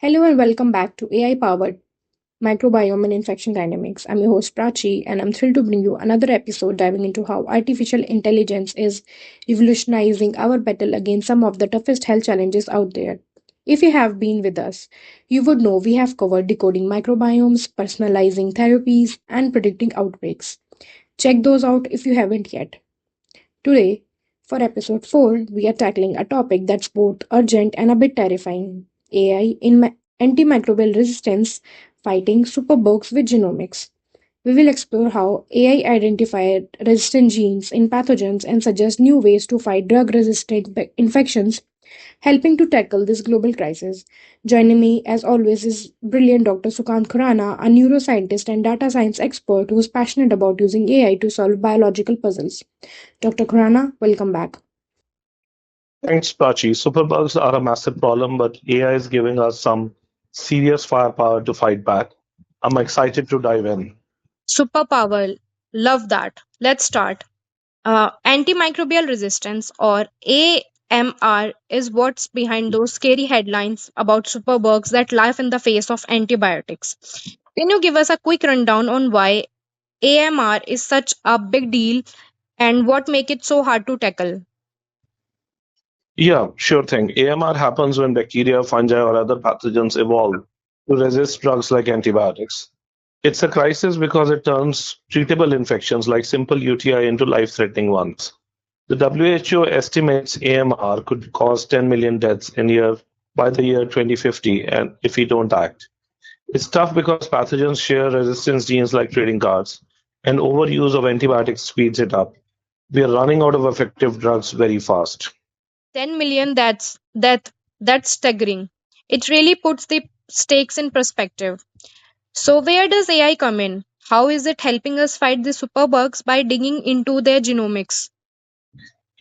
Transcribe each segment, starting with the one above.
Hello and welcome back to AI powered Microbiome and Infection Dynamics. I'm your host Prachi and I'm thrilled to bring you another episode diving into how artificial intelligence is revolutionizing our battle against some of the toughest health challenges out there. If you have been with us, you would know we have covered decoding microbiomes, personalizing therapies, and predicting outbreaks. Check those out if you haven't yet. Today, for episode 4, we are tackling a topic that's both urgent and a bit terrifying: AI in antimicrobial resistance, fighting superbugs with genomics. We will explore how AI identified resistant genes in pathogens and suggest new ways to fight drug resistant infections, helping to tackle this global crisis. Joining me, as always, is brilliant Dr. Sukant Khurana, a neuroscientist and data science expert who is passionate about using AI to solve biological puzzles. Dr. Khurana, welcome back. Thanks, Prachi. Superbugs are a massive problem, but AI is giving us some serious firepower to fight back. I'm excited to dive in. Superpower. Love that. Let's start. Antimicrobial resistance or AMR is what's behind those scary headlines about superbugs that live in the face of antibiotics. Can you give us a quick rundown on why AMR is such a big deal and what make it so hard to tackle? Yeah, sure thing. AMR happens when bacteria, fungi, or other pathogens evolve to resist drugs like antibiotics. It's a crisis because it turns treatable infections like simple UTI into life-threatening ones. The WHO estimates AMR could cause 10 million deaths in year by the year 2050, and if we don't act. It's tough because pathogens share resistance genes like trading cards, and overuse of antibiotics speeds it up. We are running out of effective drugs very fast. 10 million that's staggering. It really puts the stakes in perspective. So where does AI come in? How is it helping us fight the superbugs by digging into their genomics?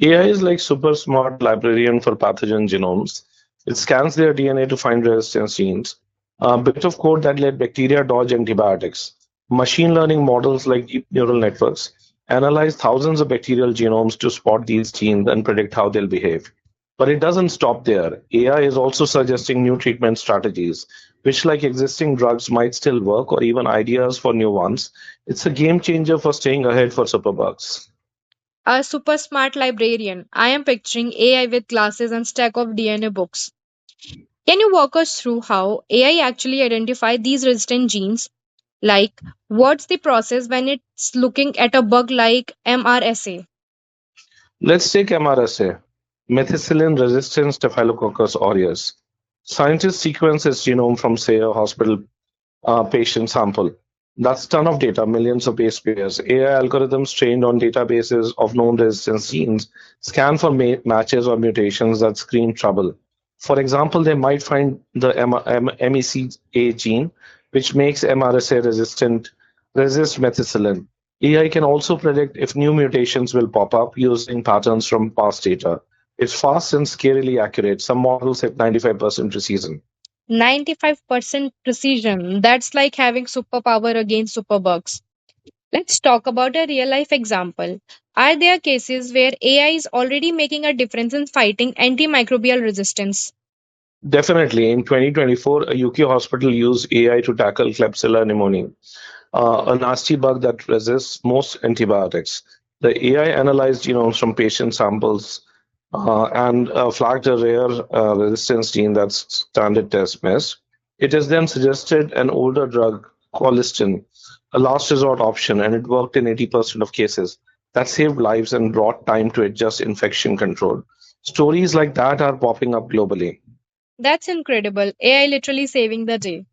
AI is like super smart librarian for pathogen genomes. It scans their DNA to find resistance genes, a bit of code that let bacteria dodge antibiotics. Machine learning models like deep neural networks analyze thousands of bacterial genomes to spot these genes and predict how they'll behave. But it doesn't stop there. AI is also suggesting new treatment strategies, which, like existing drugs, might still work, or even ideas for new ones. It's a game changer for staying ahead for superbugs. A super smart librarian. I am picturing AI with glasses and stack of DNA books. Can you walk us through how AI actually identify these resistant genes? Like, what's the process when it's looking at a bug like MRSA? Let's take MRSA, methicillin-resistant Staphylococcus aureus. Scientists sequence its genome from, say, a hospital patient sample. That's ton of data, millions of base pairs. AI algorithms trained on databases of known resistance genes scan for matches or mutations that scream trouble. For example, they might find the MECA gene, which makes MRSA resist methicillin. AI can also predict if new mutations will pop up using patterns from past data. It's fast and scarily accurate. Some models hit 95% precision. 95% precision. That's like having superpower against superbugs. Let's talk about a real life example. Are there cases where AI is already making a difference in fighting antimicrobial resistance? Definitely. In 2024, a UK hospital used AI to tackle Klebsiella pneumoniae, a nasty bug that resists most antibiotics. The AI analyzed genomes from patient samples and flagged a rare resistance gene that standard tests missed. It is then suggested an older drug, colistin, a last resort option, and it worked in 80% of cases. That saved lives and brought time to adjust infection control. Stories like that are popping up globally. That's incredible. AI literally saving the day.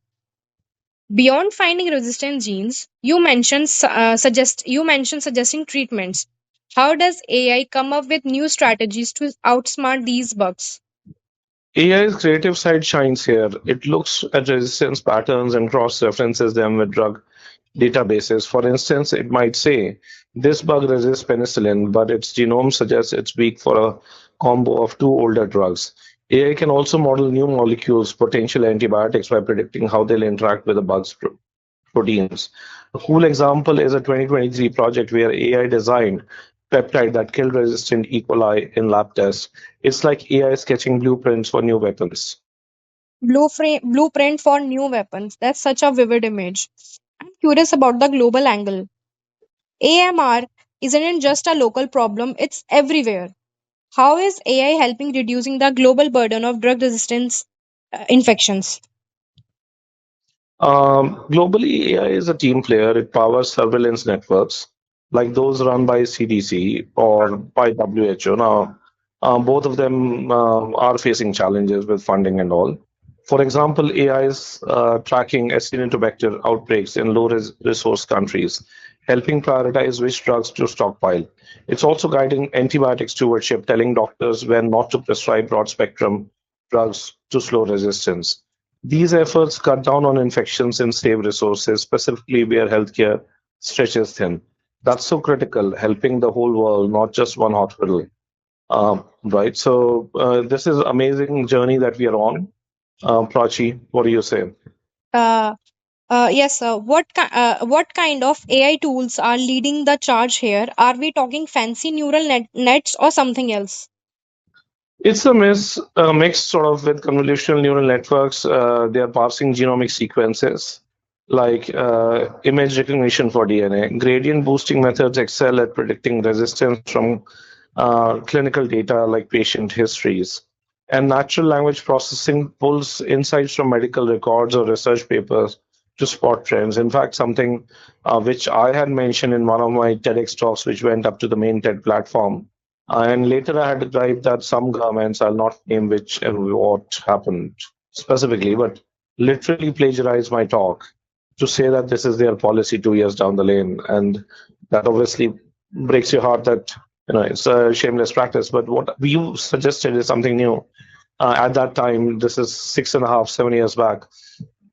Beyond finding resistant genes, you mentioned suggesting treatments. How does AI come up with new strategies to outsmart these bugs? AI's creative side shines here. It looks at resistance patterns and cross-references them with drug databases. For instance, it might say, this bug resists penicillin, but its genome suggests it's weak for a combo of two older drugs. AI can also model new molecules, potential antibiotics, by predicting how they'll interact with the bug's proteins. A cool example is a 2023 project where AI designed peptide that killed resistant E. coli in lab tests. It's like AI sketching blueprints for new weapons. Blueprint for new weapons. That's such a vivid image. I'm curious about the global angle. AMR isn't just a local problem, it's everywhere. How is AI helping reducing the global burden of drug resistance infections? Globally, AI is a team player. It powers surveillance networks like those run by CDC or by WHO. Now, both of them are facing challenges with funding and all. For example, AI is tracking Acinetobacter outbreaks in low resource countries, helping prioritize which drugs to stockpile. It's also guiding antibiotic stewardship, telling doctors when not to prescribe broad spectrum drugs to slow resistance. These efforts cut down on infections and save resources, specifically where healthcare stretches thin. That's so critical, helping the whole world, not just one hospital. Right. So this is amazing journey that we are on. Prachi, what do you say? Uh, yes, sir. What kind of AI tools are leading the charge here? Are we talking fancy nets or something else? It's a mix sort of with convolutional neural networks. They are parsing genomic sequences like image recognition for DNA. Gradient boosting methods excel at predicting resistance from clinical data like patient histories. And natural language processing pulls insights from medical records or research papers to spot trends. In fact, something which I had mentioned in one of my TEDx talks, which went up to the main TED platform, and later I had to write that some governments, I'll not name which and what happened specifically, but literally plagiarized my talk to say that this is their policy 2 years down the lane. And that obviously breaks your heart that it's a shameless practice. But what we suggested is something new. At that time, this is 6.5, 7 years back,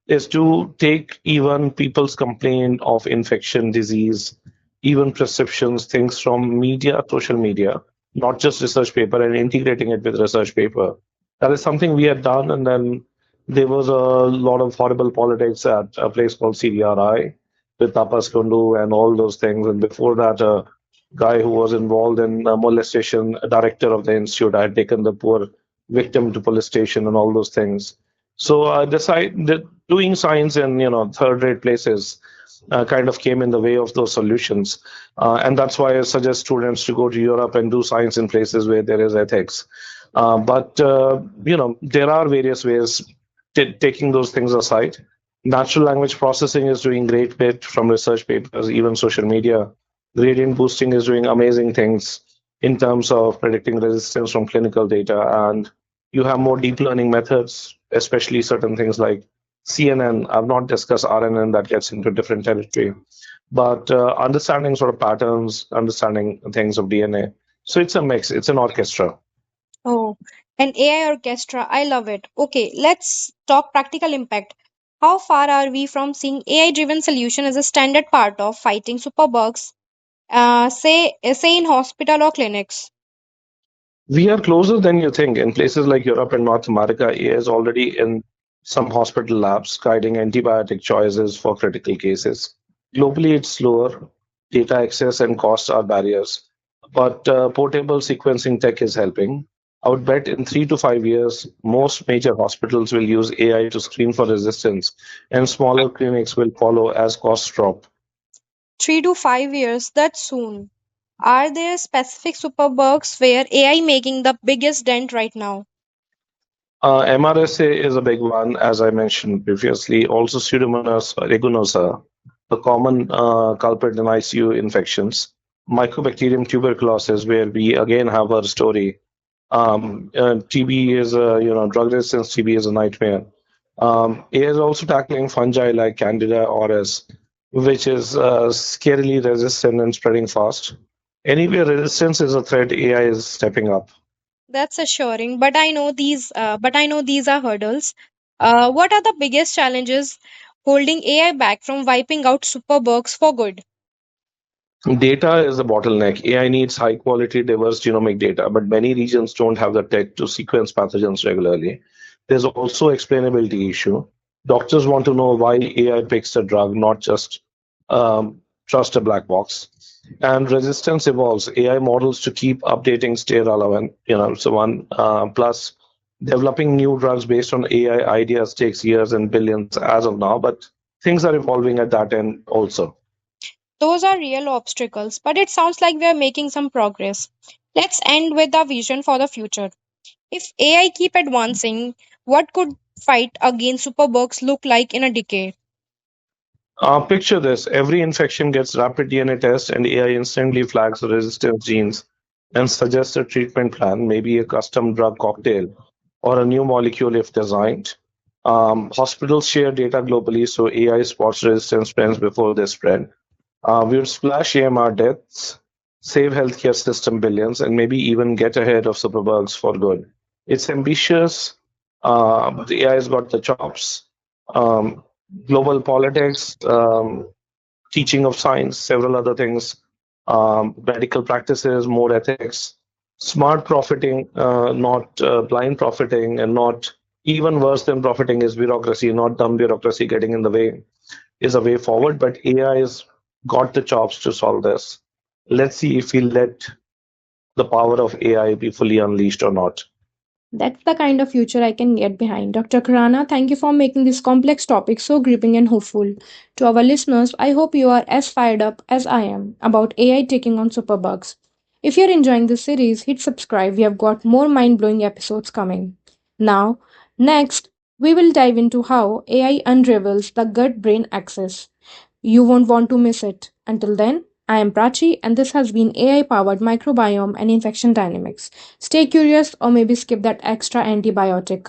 is to take even people's complaint of infection, disease, even prescriptions, things from media, social media, not just research paper, and integrating it with research paper. That is something we had done, and then there was a lot of horrible politics at a place called CDRI with Tapas Kundu and all those things. And before that, a guy who was involved in molestation, a director of the institute, I had taken the poor victim to police station and all those things. So I decided that doing science in third-rate places kind of came in the way of those solutions, and that's why I suggest students to go to Europe and do science in places where there is ethics. But there are various ways. Taking those things aside, natural language processing is doing great bit from research papers, even social media. Gradient boosting is doing amazing things in terms of predicting resistance from clinical data, and you have more deep learning methods, especially certain things like CNN. I've not discussed RNN, that gets into different territory, but understanding sort of patterns, understanding things of DNA. So it's a mix, it's an orchestra. Oh, an AI orchestra. I love it. Okay, let's talk practical impact. How far are we from seeing AI-driven solution as a standard part of fighting superbugs, say in hospital or clinics? We are closer than you think. In places like Europe and North America, AI is already in some hospital labs guiding antibiotic choices for critical cases. Globally, it's slower. Data access and costs are barriers. But portable sequencing tech is helping. I would bet in 3 to 5 years, most major hospitals will use AI to screen for resistance, and smaller clinics will follow as costs drop. 3 to 5 years, that's soon. Are there specific superbugs where AI making the biggest dent right now? MRSA is a big one, as I mentioned previously. Also, Pseudomonas aeruginosa, a common culprit in ICU infections. Mycobacterium tuberculosis, where we again have our story. TB is drug resistance TB is a nightmare. It is also tackling fungi like Candida auris, which is scarily resistant and spreading fast. Anywhere resistance is a threat, AI is stepping up. That's assuring, but I know these are hurdles. What are the biggest challenges holding AI back from wiping out superbugs for good? Data is a bottleneck. AI needs high quality, diverse genomic data, but many regions don't have the tech to sequence pathogens regularly. There's also explainability issue. Doctors want to know why AI picks a drug, not just trust a black box. And resistance evolves. AI models to keep updating stay relevant. So one plus Developing new drugs based on AI ideas takes years and billions as of now, but things are evolving at that end also. Those are real obstacles, but it sounds like we are making some progress. Let's end with a vision for the future. If AI keep advancing, what could fight against superbugs look like in a decade? Picture this: every infection gets rapid DNA test, and AI instantly flags the resistance genes and suggests a treatment plan, maybe a custom drug cocktail or a new molecule if designed. Hospitals share data globally, so AI spots resistance trends before they spread. We would splash AMR deaths, save healthcare system billions, and maybe even get ahead of superbugs for good. It's ambitious, but the AI has got the chops. Um, Global politics, teaching of science, several other things, medical practices, more ethics, smart profiting, not blind profiting, and not even worse than profiting is bureaucracy, not dumb bureaucracy getting in the way is a way forward, but AI has got the chops to solve this. Let's see if we let the power of AI be fully unleashed or not. That's the kind of future I can get behind. Dr. Khurana, thank you for making this complex topic so gripping and hopeful. To our listeners, I hope you are as fired up as I am about AI taking on superbugs. If you're enjoying this series, hit subscribe. We have got more mind blowing episodes coming. Now, next, we will dive into how AI unravels the gut brain axis. You won't want to miss it. Until then, I am Prachi, and this has been AI powered microbiome and infection dynamics. Stay curious or maybe skip that extra antibiotic.